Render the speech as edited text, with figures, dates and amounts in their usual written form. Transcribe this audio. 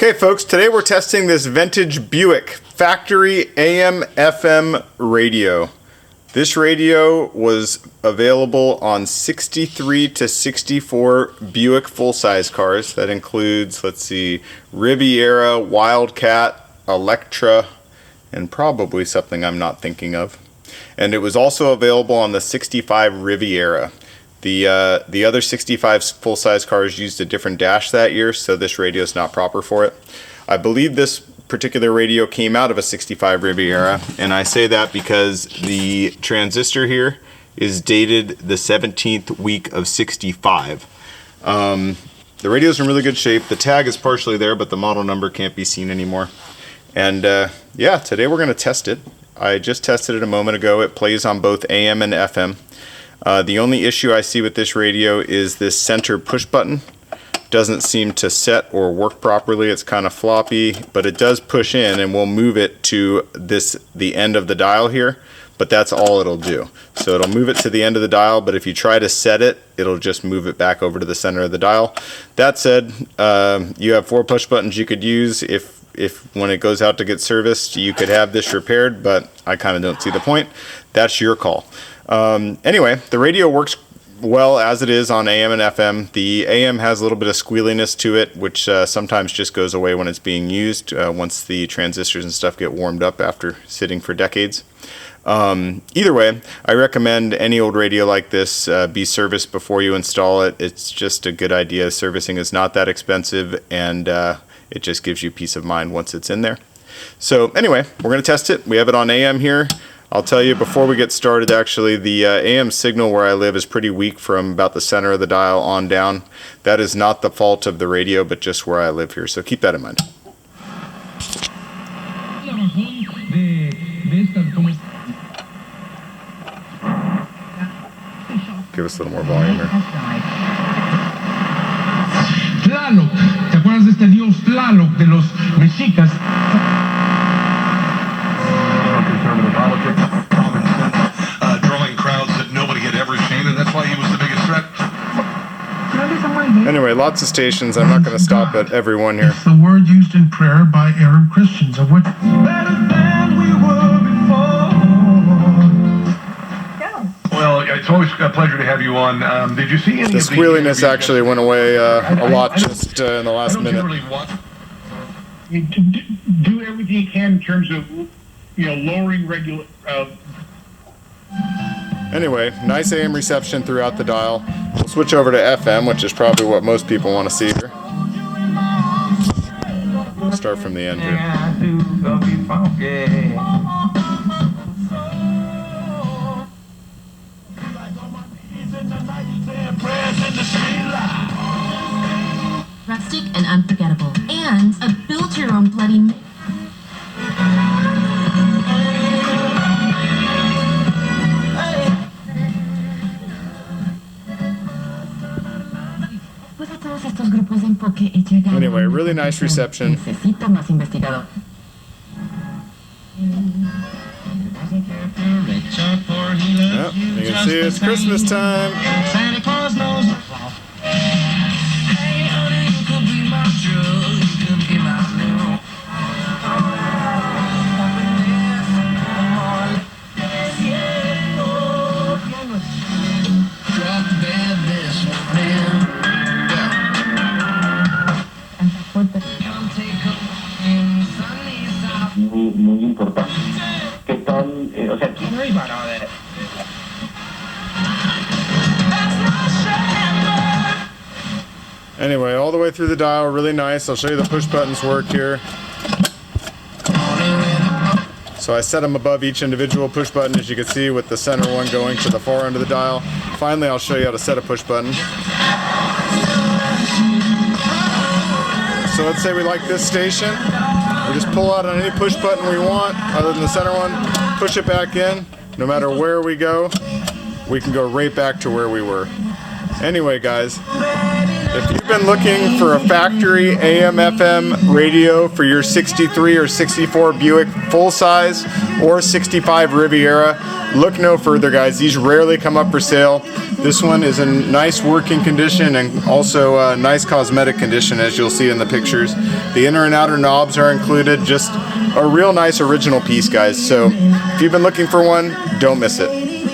Okay, folks, today we're testing this vintage Buick factory AM FM radio. This radio was available on 63 to 64 Buick full-size cars. That includes, Riviera, Wildcat, Electra, and probably something I'm not thinking of. And it was also available on the 65 Riviera. The other 65 full-size cars used a different dash that year, so this radio is not proper for it. I believe this particular radio came out of a 65 Riviera, and I say that because the transistor here is dated the 17th week of 65. The radio's in really good shape. The tag is partially there, but the model number can't be seen anymore. And yeah, today we're going to test it. I just tested it a moment ago. It plays on both AM and FM. The only issue I see with this radio is this center push button. Doesn't seem to set or work properly. It's kind of floppy, but it does push in, and we'll move it to the end of the dial here, but that's all it'll do. So it'll move it to the end of the dial, but if you try to set it, it'll just move it back over to the center of the dial. That said, you have 4 push buttons you could use. If when it goes out to get serviced, you could have this repaired, but I kind of don't see the point. That's your call. Anyway, the radio works well as it is on AM and FM. The AM has a little bit of squealiness to it, which sometimes just goes away when it's being used, once the transistors and stuff get warmed up after sitting for decades. Either way, I recommend any old radio like this be serviced before you install it. It's just a good idea. Servicing is not that expensive, and it just gives you peace of mind once it's in there. So anyway, we're going to test it. We have it on AM here. I'll tell you before we get started, actually, the AM signal where I live is pretty weak from about the center of the dial on down. That is not the fault of the radio, but just where I live here, so keep that in mind. Give us a little more volume here. Tlaloc, ¿te acuerdas de este dios Tlaloc de los mexicas? Conservative politics, common sense, drawing crowds that nobody had ever seen, and that's why he was the biggest threat. Anyway, lots of stations. I'm not going to stop at every one here. It's the word used in prayer by Arab Christians, of which better than we were before. Well, it's always a pleasure to have you on. Did you see any the of the squealiness actually went away a lot just in the last minute. You do everything you can in terms of, lowering regular. Anyway, nice AM reception throughout the dial. We'll switch over to FM, which is probably what most people want to see here. We'll start from the end here. Rustic and unforgettable, and a build-your-own bloody mix. Anyway, really nice reception. Yep, you can see it's Christmas time. Santa Claus knows. Hey, honey, you could be my drug, you could be my new. Drop the bad this man. Come take a in sunny south. Muy importante. ¿Qué tal? O sea, Don't worry about all that. Anyway, all the way through the dial, really nice. I'll show you the push buttons work here. So I set them above each individual push button, as you can see, with the center one going to the far end of the dial. Finally, I'll show you how to set a push button. So let's say we like this station. We just pull out on any push button we want, other than the center one, push it back in. No matter where we go, we can go right back to where we were. Anyway, guys, If you've been looking for a factory AM FM radio for your 63 or 64 Buick full size or 65 Riviera, look no further, guys. These rarely come up for sale. This one is in nice working condition and also nice cosmetic condition, as you'll see in the pictures. The inner and outer knobs are included. Just a real nice original piece, guys. So if you've been looking for one, don't miss it.